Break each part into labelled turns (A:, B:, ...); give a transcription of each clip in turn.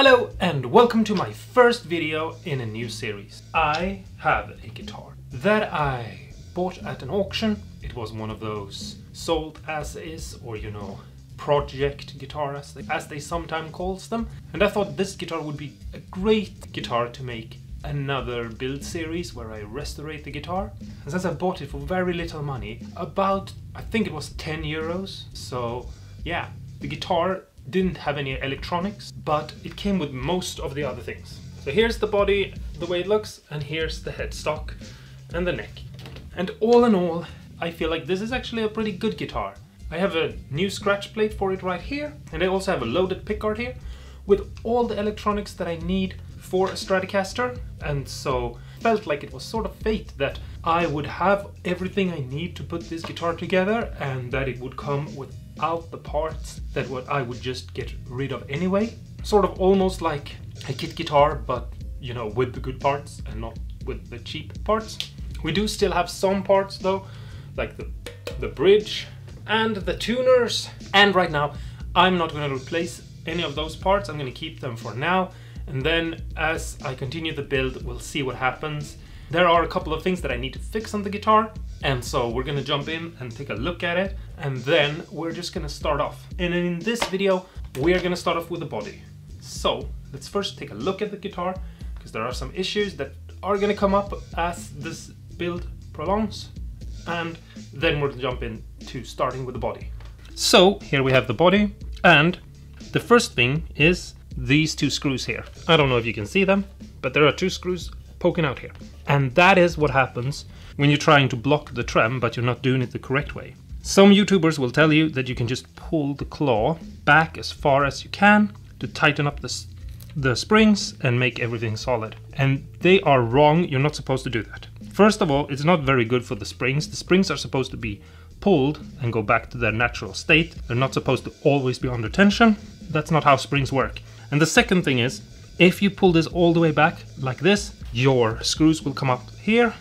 A: Hello and welcome to my first video in a new series. I have a guitar that I bought at an auction. It was one of those sold as is, or project guitar as they sometimes calls them. And I thought this guitar would be a great guitar to make another build series where I restore the guitar. And since I bought it for very little money, about I think it was 10 euros. So yeah, the guitar didn't have any electronics, but it came with most of the other things. So here's the body, the way it looks, and here's the headstock and the neck. And all in all, I feel like this is actually a pretty good guitar. I have a new scratch plate for it right here, and I also have a loaded pickguard here with all the electronics that I need for a Stratocaster. And so felt like it was sort of fate that I would have everything I need to put this guitar together, and that it would come without the parts that I would just get rid of anyway. Sort of almost like a kit guitar, but with the good parts and not with the cheap parts. We do still have some parts though, like the bridge and the tuners. And right now I'm not going to replace any of those parts. I'm going to keep them for now. And then as I continue the build, we'll see what happens. There are a couple of things that I need to fix on the guitar, and so we're gonna jump in and take a look at it, and then we're just gonna start off. And in this video, we're gonna start off with the body. So let's first take a look at the guitar, because there are some issues that are gonna come up as this build prolongs, and then we'll jump into starting with the body. So here we have the body, and the first thing is these two screws here. I don't know if you can see them, but there are two screws poking out here. And that is what happens when you're trying to block the trem, but you're not doing it the correct way. Some YouTubers will tell you that you can just pull the claw back as far as you can to tighten up the springs and make everything solid. And they are wrong. You're not supposed to do that. First of all, it's not very good for the springs. The springs are supposed to be pulled and go back to their natural state. They're not supposed to always be under tension. That's not how springs work. And the second thing is, if you pull this all the way back like this, your screws will come up here.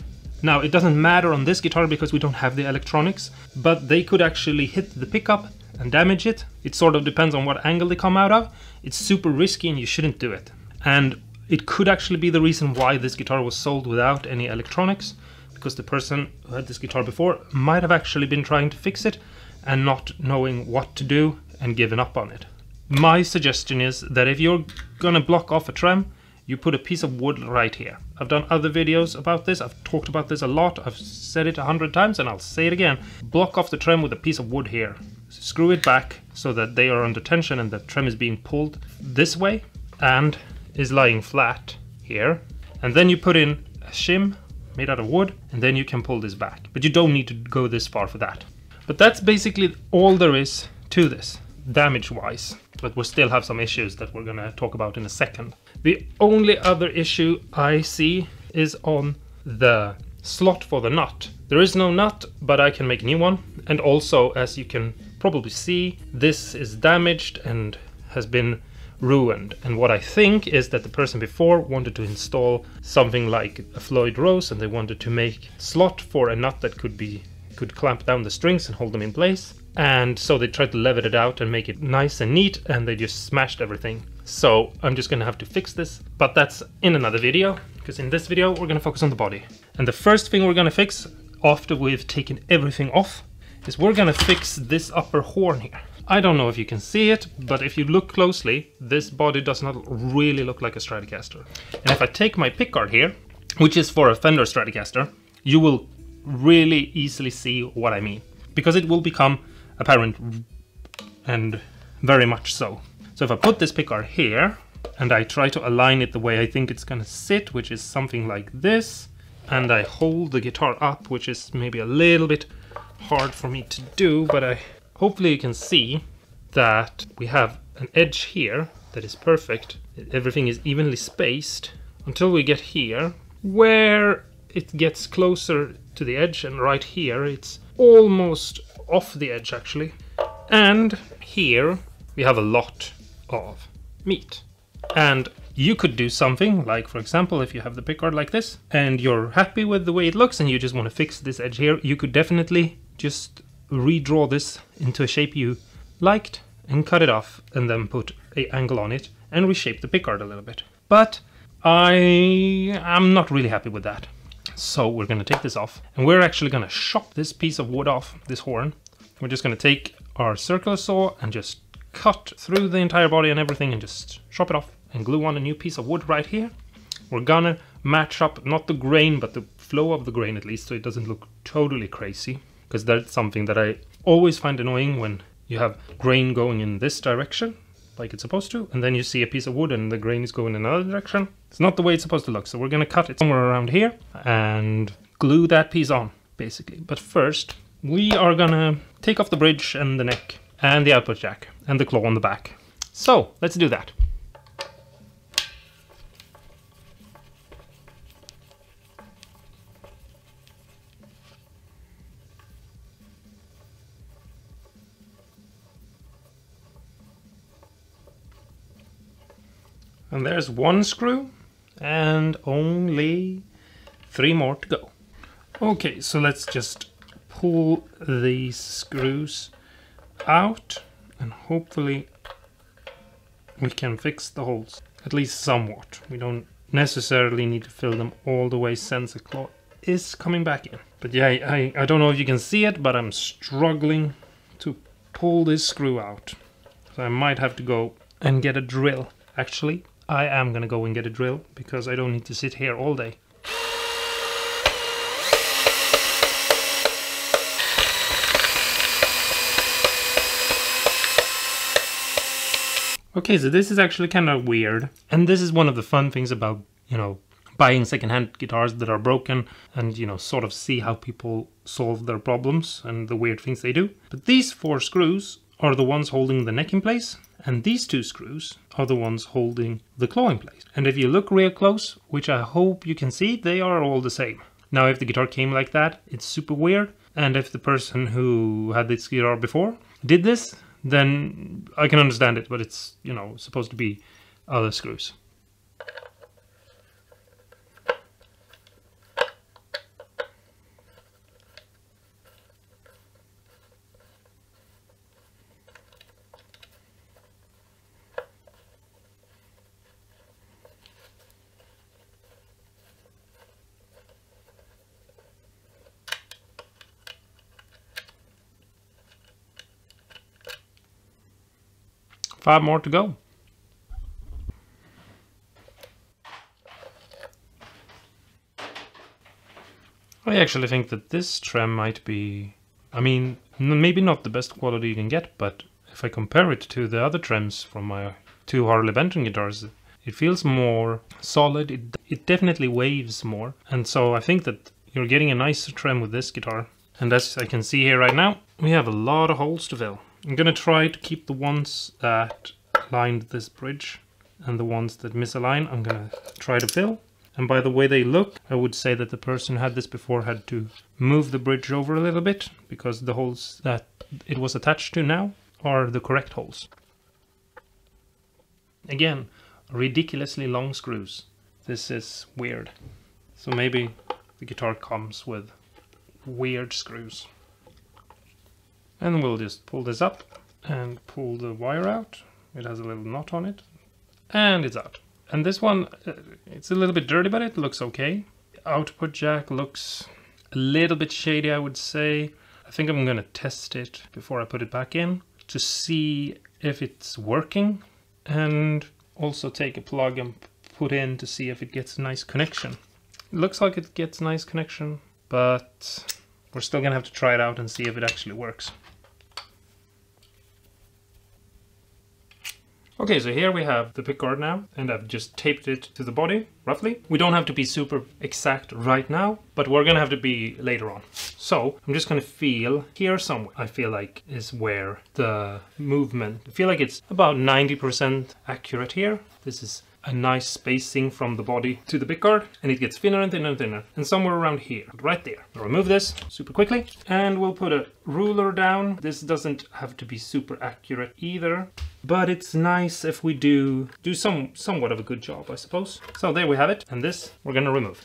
A: Now, it doesn't matter on this guitar because we don't have the electronics, but they could actually hit the pickup and damage it. It sort of depends on what angle they come out of. It's super risky and you shouldn't do it. And it could actually be the reason why this guitar was sold without any electronics, because the person who had this guitar before might have actually been trying to fix it and not knowing what to do and given up on it. My suggestion is that if you're gonna block off a trem, you put a piece of wood right here. I've done other videos about this. I've talked about this a lot. I've said it 100 times and I'll say it again. Block off the trem with a piece of wood here. Screw it back so that they are under tension and the trem is being pulled this way and is lying flat here. And then you put in a shim made out of wood, and then you can pull this back. But you don't need to go this far for that. But that's basically all there is to this, damage-wise. But we still have some issues that we're gonna talk about in a second. The only other issue I see is on the slot for the nut. There is no nut, but I can make a new one. And also, as you can probably see, this is damaged and has been ruined. And what I think is that the person before wanted to install something like a Floyd Rose, and they wanted to make a slot for a nut that could clamp down the strings and hold them in place. And so they tried to level it out and make it nice and neat, and they just smashed everything. So I'm just gonna have to fix this, but that's in another video, because in this video we're gonna focus on the body. And the first thing we're gonna fix after we've taken everything off is we're gonna fix this upper horn here. I don't know if you can see it, but if you look closely, this body does not really look like a Stratocaster. And if I take my pickguard here, which is for a Fender Stratocaster, you will really easily see what I mean, because it will become apparent, and very much so. So if I put this pickguard here and I try to align it the way I think it's gonna sit, which is something like this, and I hold the guitar up, which is maybe a little bit hard for me to do, but hopefully you can see that we have an edge here that is perfect. Everything is evenly spaced until we get here where it gets closer to the edge, and right here it's almost off the edge actually. And here we have a lot of meat. And you could do something like, for example, if you have the pickguard like this and you're happy with the way it looks and you just want to fix this edge here, you could definitely just redraw this into a shape you liked and cut it off and then put an angle on it and reshape the pickguard a little bit. But I am not really happy with that. So we're going to take this off, and we're actually going to chop this piece of wood off, this horn. We're just going to take our circular saw and just cut through the entire body and everything and just chop it off and glue on a new piece of wood right here. We're gonna match up not the grain but the flow of the grain at least, so it doesn't look totally crazy, because that's something that I always find annoying when you have grain going in this direction like it's supposed to, and then you see a piece of wood and the grain is going in another direction. It's not the way it's supposed to look, so we're gonna cut it somewhere around here and glue that piece on basically. But first we are gonna take off the bridge and the neck and the output jack and the claw on the back. So let's do that. And there's one screw and only 3 more to go. Okay, so let's just pull these screws out and hopefully we can fix the holes, at least somewhat. We don't necessarily need to fill them all the way since the claw is coming back in. But yeah, I don't know if you can see it, but I'm struggling to pull this screw out. So I might have to go and get a drill. Actually, I am gonna go and get a drill because I don't need to sit here all day. Okay, so this is actually kind of weird. And this is one of the fun things about, you know, buying secondhand guitars that are broken and, you know, sort of see how people solve their problems and the weird things they do. But these 4 screws are the ones holding the neck in place, and these 2 screws are the ones holding the claw in place. And if you look real close, which I hope you can see, they are all the same. Now, if the guitar came like that, it's super weird. And if the person who had this guitar before did this, then I can understand it, but it's, you know, supposed to be other screws. Five more to go. I actually think that this trem might be, I mean, maybe not the best quality you can get, but if I compare it to the other trems from my 2 Harley Benton guitars, it feels more solid. It definitely waves more. And so I think that you're getting a nicer trem with this guitar. And as I can see here right now, we have a lot of holes to fill. I'm gonna try to keep the ones that lined this bridge, and the ones that misalign I'm gonna try to fill. And by the way they look, I would say that the person who had this before had to move the bridge over a little bit, because the holes that it was attached to now are the correct holes. Again, ridiculously long screws. This is weird. So maybe the guitar comes with weird screws. And we'll just pull this up and pull the wire out. It has a little knot on it, and it's out. And this one, it's a little bit dirty, but it looks okay. Output jack looks a little bit shady, I would say. I think I'm gonna test it before I put it back in to see if it's working, and also take a plug and put in to see if it gets a nice connection. It looks like it gets a nice connection, but we're still gonna have to try it out and see if it actually works. Okay, so here we have the pickguard now, and I've just taped it to the body, roughly. We don't have to be super exact right now, but we're gonna have to be later on. So, I'm just gonna feel here somewhere, I feel like is where the movement, I feel like it's about 90% accurate here. This is a nice spacing from the body to the pickguard, and it gets thinner and thinner and thinner, and somewhere around here, right there. I'll remove this super quickly, and we'll put a ruler down. This doesn't have to be super accurate either, but it's nice if we do somewhat of a good job, I suppose. So there we have it, and this we're gonna remove.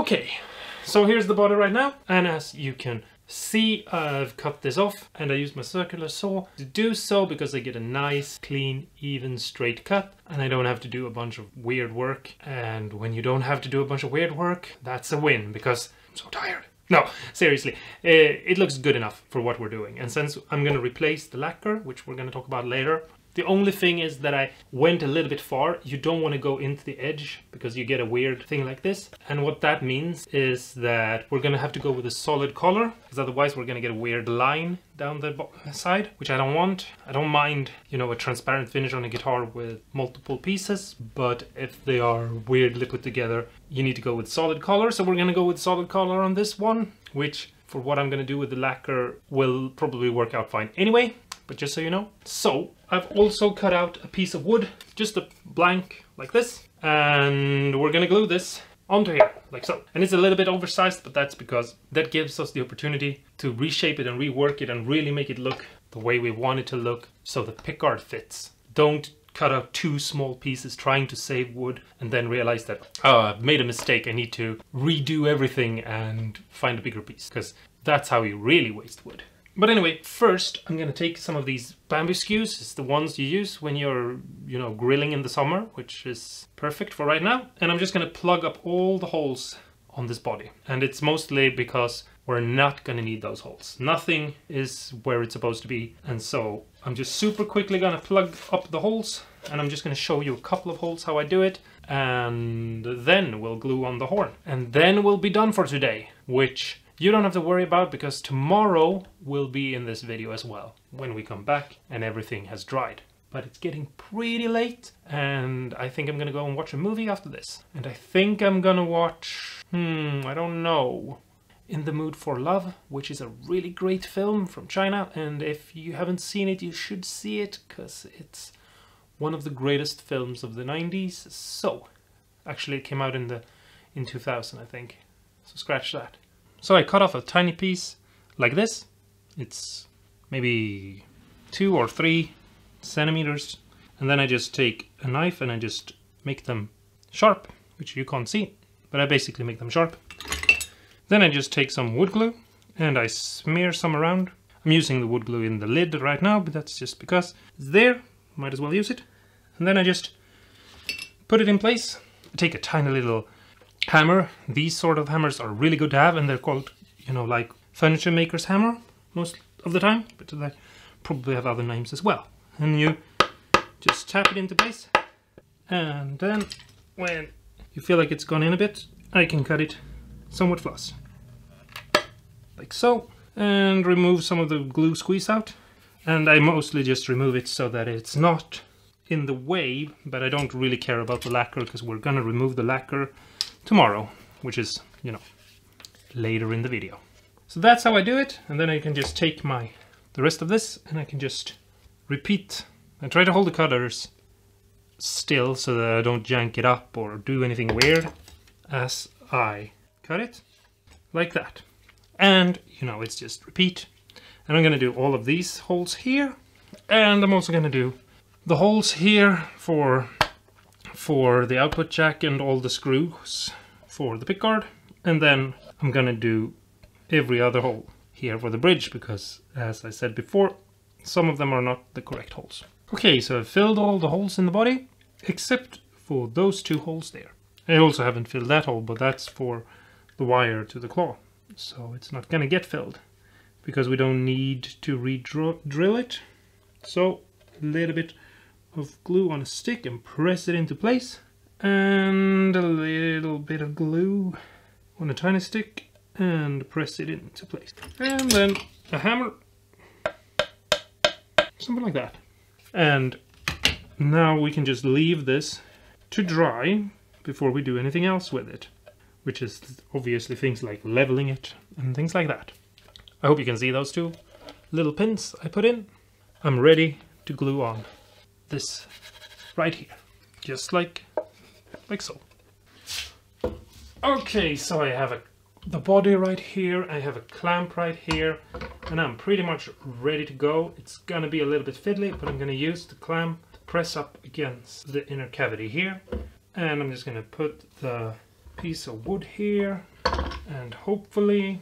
A: Okay, so here's the body right now, and as you can see, I've cut this off, and I use my circular saw to do so because I get a nice, clean, even, straight cut, and I don't have to do a bunch of weird work. And when you don't have to do a bunch of weird work, that's a win, because I'm so tired. No, seriously, it looks good enough for what we're doing. And since I'm going to replace the lacquer, which we're going to talk about later, the only thing is that I went a little bit far. You don't want to go into the edge because you get a weird thing like this. And what that means is that we're going to have to go with a solid color, because otherwise we're going to get a weird line down the side, which I don't want. I don't mind, you know, a transparent finish on a guitar with multiple pieces, but if they are weirdly put together, you need to go with solid color. So we're going to go with solid color on this one, which for what I'm going to do with the lacquer will probably work out fine anyway. But just so you know. So I've also cut out a piece of wood, just a blank like this, and we're gonna glue this onto here, like so. And it's a little bit oversized, but that's because that gives us the opportunity to reshape it and rework it and really make it look the way we want it to look, so the pickguard fits. Don't cut out two small pieces trying to save wood and then realize that, oh, I've made a mistake, I need to redo everything and find a bigger piece, because that's how you really waste wood. But anyway, first I'm going to take some of these bamboo skews. It's the ones you use when you're, you know, grilling in the summer, which is perfect for right now. And I'm just going to plug up all the holes on this body. And it's mostly because we're not going to need those holes. Nothing is where it's supposed to be. And so I'm just super quickly going to plug up the holes. And I'm just going to show you a couple of holes how I do it. And then we'll glue on the horn. And then we'll be done for today, which you don't have to worry about, because tomorrow will be in this video as well, when we come back and everything has dried. But it's getting pretty late, and I think I'm gonna go and watch a movie after this. And I think I'm gonna watch, I don't know, In the Mood for Love, which is a really great film from China, and if you haven't seen it, you should see it, because it's one of the greatest films of the 90s. So, actually it came out in 2000, I think, so scratch that. So I cut off a tiny piece like this. It's maybe 2 or 3 centimeters. And then I just take a knife and I just make them sharp, which you can't see, but I basically make them sharp. Then I just take some wood glue and I smear some around. I'm using the wood glue in the lid right now, but that's just because it's there. Might as well use it. And then I just put it in place. I take a tiny little hammer. These sort of hammers are really good to have, and they're called, you know, like furniture maker's hammer most of the time, but they probably have other names as well. And you just tap it into place, and then when you feel like it's gone in a bit, I can cut it somewhat flush, like so, and remove some of the glue squeeze out. And I mostly just remove it so that it's not in the way, but I don't really care about the lacquer, because we're gonna remove the lacquer tomorrow, which is, you know, later in the video. So that's how I do it, and then I can just take the rest of this and I can just repeat and try to hold the cutters still so that I don't jank it up or do anything weird as I cut it, like that. And, you know, it's just repeat. And I'm gonna do all of these holes here, and I'm also gonna do the holes here for the output jack and all the screws for the pickguard, and then I'm gonna do every other hole here for the bridge, because as I said before, some of them are not the correct holes. Okay, so I've filled all the holes in the body except for those 2 holes there. I also haven't filled that hole, but that's for the wire to the claw, so it's not gonna get filled because we don't need to re-drill it. So a little bit of glue on a stick and press it into place, and a little bit of glue on a tiny stick and press it into place, and then a hammer, something like that. And now we can just leave this to dry before we do anything else with it, which is obviously things like leveling it and things like that. I hope you can see those 2 little pins I put in. I'm ready to glue on this right here, just like so. Okay, so I have the body right here, I have a clamp right here, and I'm pretty much ready to go. It's gonna be a little bit fiddly, but I'm gonna use the clamp to press up against the inner cavity here, and I'm just gonna put the piece of wood here and hopefully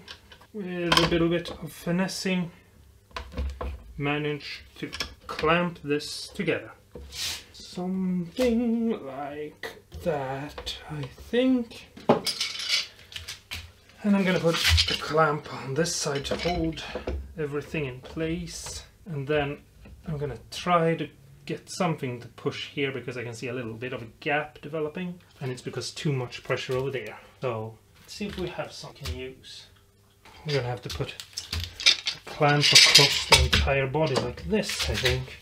A: with a little bit of finessing manage to clamp this together. Something like that, I think. And I'm gonna put a clamp on this side to hold everything in place, and then I'm gonna try to get something to push here because I can see a little bit of a gap developing, and it's because too much pressure over there. So let's see if we have something to use. We're gonna have to put a clamp across the entire body like this, I think.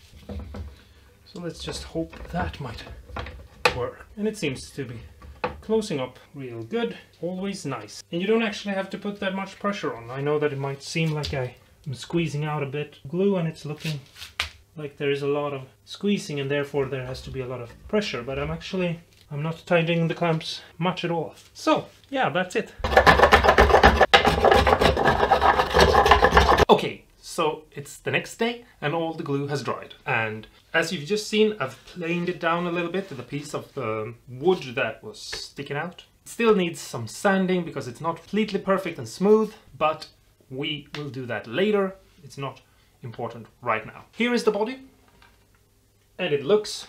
A: So let's just hope that might work. And it seems to be closing up real good. Always nice. And you don't actually have to put that much pressure on. I know that it might seem like I'm squeezing out a bit of glue and it's looking like there is a lot of squeezing and therefore there has to be a lot of pressure, but I'm not tightening the clamps much at all. So yeah, that's it. Okay, so it's the next day and all the glue has dried, and as you've just seen, I've planed it down a little bit to the piece of wood that was sticking out. It still needs some sanding because it's not completely perfect and smooth, but we will do that later. It's not important right now. Here is the body, and it looks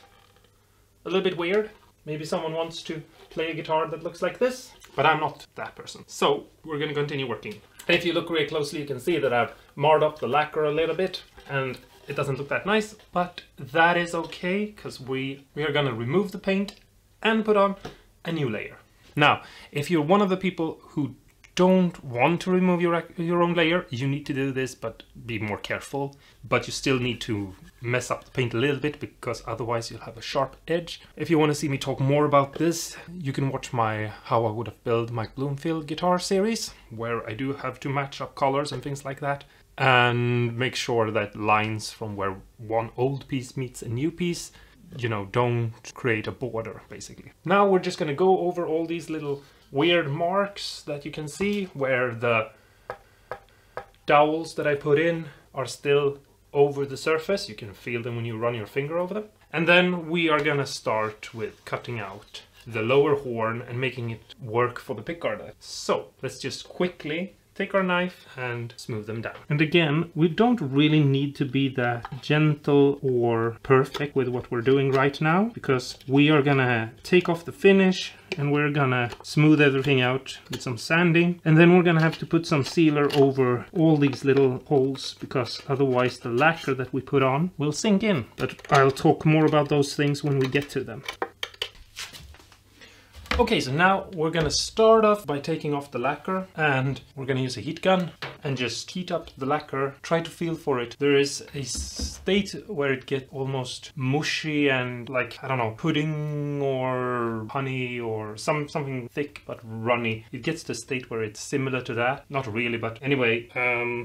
A: a little bit weird. Maybe someone wants to play a guitar that looks like this, but I'm not that person. So we're going to continue working. And if you look really closely, you can see that I've marred up the lacquer a little bit, and it doesn't look that nice, but that is okay because we are going to remove the paint and put on a new layer. Now, if you're one of the people who don't want to remove your own layer, you need to do this, but be more careful. But you still need to mess up the paint a little bit because otherwise you'll have a sharp edge. If you want to see me talk more about this, you can watch my How I Would Have Built Mike Bloomfield guitar series, where I do have to match up colors and things like that, and make sure that lines from where one old piece meets a new piece, you know, don't create a border, basically. Now we're just going to go over all these little weird marks that you can see where the dowels that I put in are still over the surface. You can feel them when you run your finger over them. And then we are gonna start with cutting out the lower horn and making it work for the pickguard. So let's just quickly take our knife and smooth them down. And again, we don't really need to be that gentle or perfect with what we're doing right now, because we are gonna take off the finish and we're gonna smooth everything out with some sanding, and then we're gonna have to put some sealer over all these little holes because otherwise the lacquer that we put on will sink in. But I'll talk more about those things when we get to them. Okay, so now we're gonna start off by taking off the lacquer, and we're gonna use a heat gun and just heat up the lacquer. Try to feel for it. There is a state where it gets almost mushy and like, I don't know, pudding or honey or something thick but runny. It gets to a state where it's similar to that. Not really, but anyway,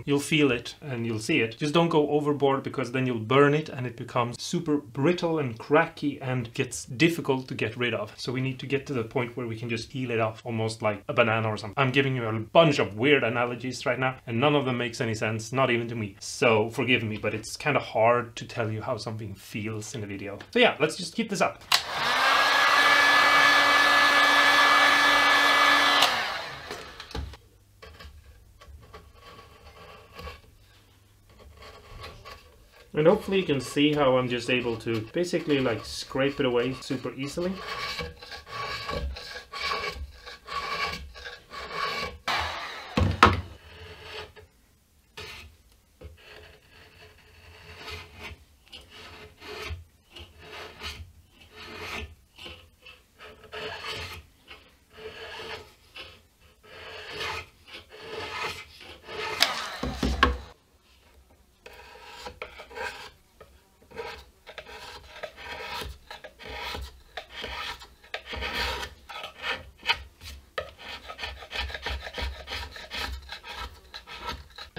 A: you'll feel it and you'll see it. Just don't go overboard because then you'll burn it and it becomes super brittle and cracky and gets difficult to get rid of. So we need to get to the point where we can just peel it off almost like a banana or something. I'm giving you a bunch of weird analogies right now and none of them makes any sense, not even to me. So forgive me, but it's kind of hard to tell you how something feels in a video. So yeah, let's just keep this up. And hopefully you can see how I'm just able to basically like scrape it away super easily.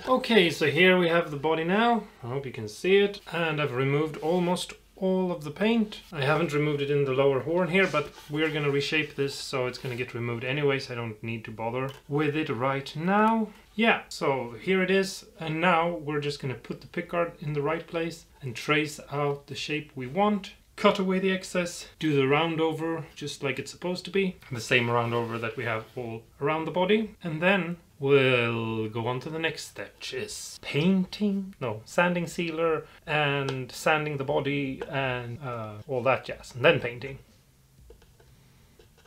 A: Okay, so here we have the body now. I hope you can see it. And I've removed almost all of the paint. I haven't removed it in the lower horn here, but we're gonna reshape this so it's gonna get removed anyways. I don't need to bother with it right now. Yeah, so here it is. And now we're just gonna put the pickguard in the right place and trace out the shape we want. cut away the excess, do the round over just like it's supposed to be, the same round over that we have all around the body, and then we'll go on to the next step, which is sanding sealer and sanding the body and all that jazz, and then painting.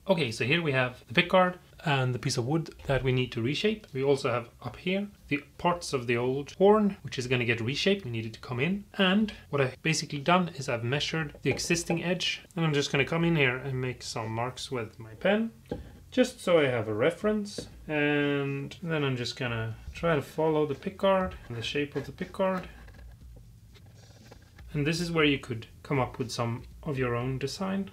A: Okay, so here we have the pickguard and the piece of wood that we need to reshape. We also have up here the parts of the old horn, which is going to get reshaped. We need it to come in. And what I've basically done is I've measured the existing edge, and I'm just going to come in here and make some marks with my pen, just so I have a reference. And then I'm just going to try to follow the pickguard and the shape of the pickguard. And this is where you could come up with some of your own design.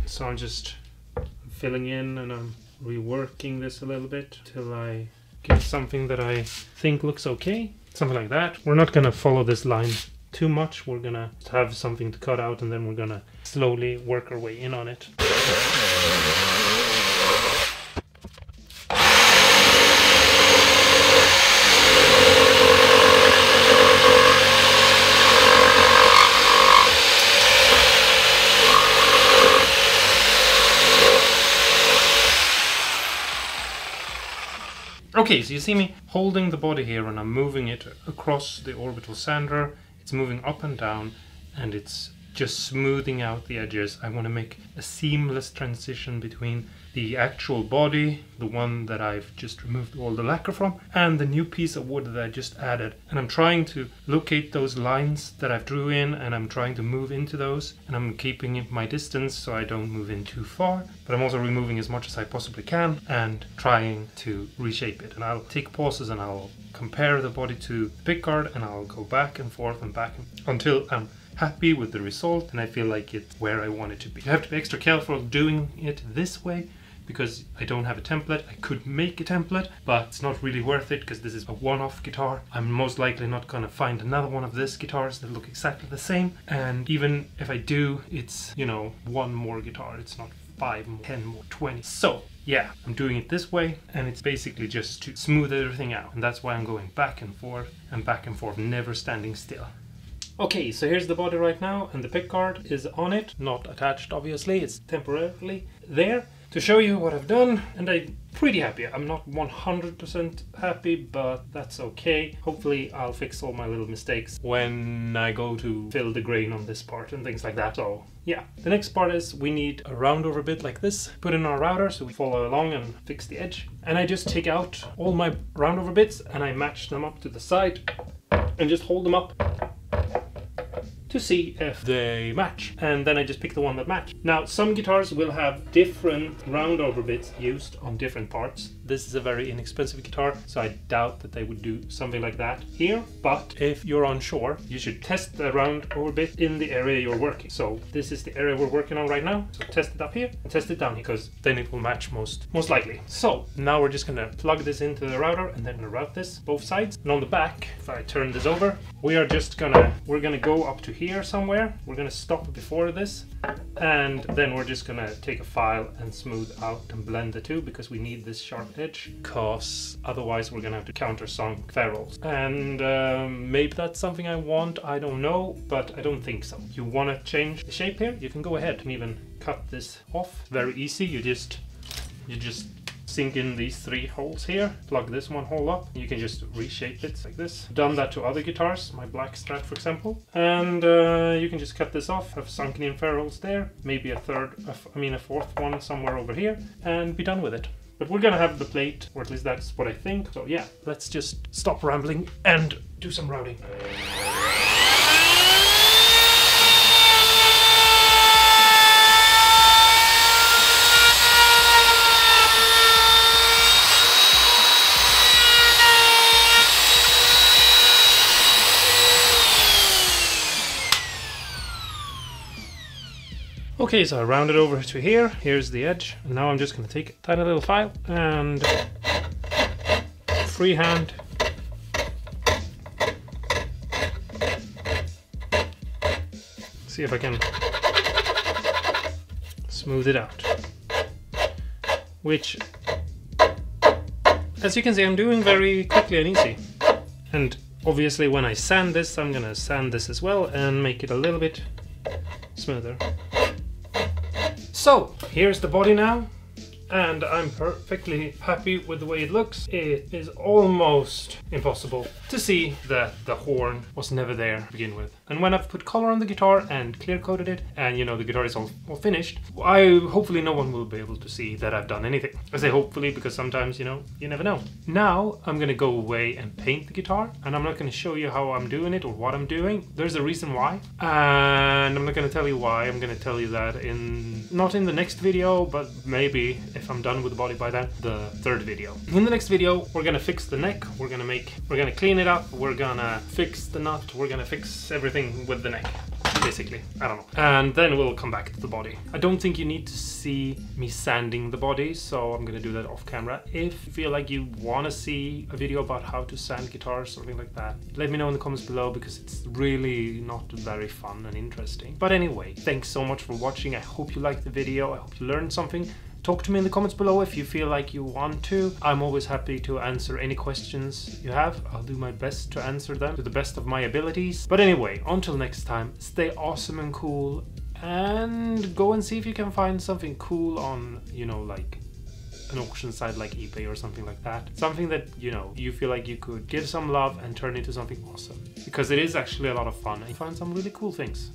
A: So I'm just filling in and I'm reworking this a little bit till I get something that I think looks okay. Something like that. We're not going to follow this line too much. We're going to have something to cut out, and then we're going to slowly work our way in on it. Okay, so you see me holding the body here and I'm moving it across the orbital sander. It's moving up and down and it's just smoothing out the edges. I want to make a seamless transition between the actual body, the one that I've just removed all the lacquer from, and the new piece of wood that I just added. And I'm trying to locate those lines that I've drew in, and I'm trying to move into those, and I'm keeping my distance so I don't move in too far, but I'm also removing as much as I possibly can and trying to reshape it. And I'll take pauses and I'll compare the body to the pickguard, and I'll go back and forth and back until I'm happy with the result and I feel like it's where I want it to be. I have to be extra careful doing it this way because I don't have a template. I could make a template, but it's not really worth it because this is a one-off guitar. I'm most likely not going to find another one of these guitars that look exactly the same, and even if I do, it's, you know, one more guitar. It's not 5 more, 10 more, 20. So yeah, I'm doing it this way, and it's basically just to smooth everything out, and that's why I'm going back and forth, never standing still. Okay, so here's the body right now, and the pickguard is on it, not attached obviously, it's temporarily there to show you what I've done, and I'm pretty happy. I'm not 100% happy, but that's okay. Hopefully I'll fix all my little mistakes when I go to fill the grain on this part and things like that. So yeah, the next part is we need a round over bit like this, put in our router so we follow along and fix the edge. And I just take out all my round over bits and I match them up to the side and just hold them up to see if they match, and then I just pick the one that match. Now some guitars will have different round over bits used on different parts. This is a very inexpensive guitar, so I doubt that they would do something like that here, but if you're unsure, you should test the round over bit in the area you're working. So this is the area we're working on right now, so test it up here and test it down here, because then it will match most likely. So now we're just gonna plug this into the router and then route this both sides, and on the back, if I turn this over, we're gonna go up to here somewhere. We're gonna stop before this, and then we're just gonna take a file and smooth out and blend the two, because we need this sharp edge, because otherwise we're gonna have to countersunk ferrules. And maybe that's something I want, I don't know, but I don't think so. You want to change the shape here, you can go ahead and even cut this off. Very easy. You just sink in these 3 holes here, plug this one hole up, you can just reshape it like this. Done that to other guitars, my Black Strat for example, and you can just cut this off, have sunken in ferrules there, maybe a fourth one somewhere over here, and be done with it. But we're gonna have the plate, or at least that's what I think. So yeah, let's just stop rambling and do some routing. Okay, so I rounded over to here. Here's the edge. And now I'm just going to take a tiny little file and freehand see if I can smooth it out. Which, as you can see, I'm doing very quickly and easy. And Obviously when I sand this, I'm gonna sand this as well and make it a little bit smoother. So here's the body now, and I'm perfectly happy with the way it looks. It is almost impossible to see that the horn was never there to begin with. And when I've put color on the guitar and clear coated it, and you know the guitar is all finished, hopefully no one will be able to see that I've done anything. I say hopefully because sometimes, you know, you never know. Now I'm gonna go away and paint the guitar, and I'm not gonna show you how I'm doing it or what I'm doing. There's a reason why, and I'm not gonna tell you why. I'm gonna tell you that not in the next video, but maybe if I'm done with the body by then, the third video. In the next video, we're gonna fix the neck, we're gonna clean it up, we're gonna fix the nut, we're gonna fix everything with the neck, basically. I don't know. And then we'll come back to the body. I don't think you need to see me sanding the body, so I'm gonna do that off camera. If you feel like you wanna see a video about how to sand guitars, something like that, let me know in the comments below, because it's really not very fun and interesting. But anyway, thanks so much for watching. I hope you liked the video. I hope you learned something. Talk to me in the comments below if you feel like you want to. I'm always happy to answer any questions you have. I'll do my best to answer them to the best of my abilities. But anyway, until next time, stay awesome and cool, and go and see if you can find something cool on, you know, like an auction site like eBay or something like that. Something that, you know, you feel like you could give some love and turn into something awesome. Because it is actually a lot of fun and you find some really cool things.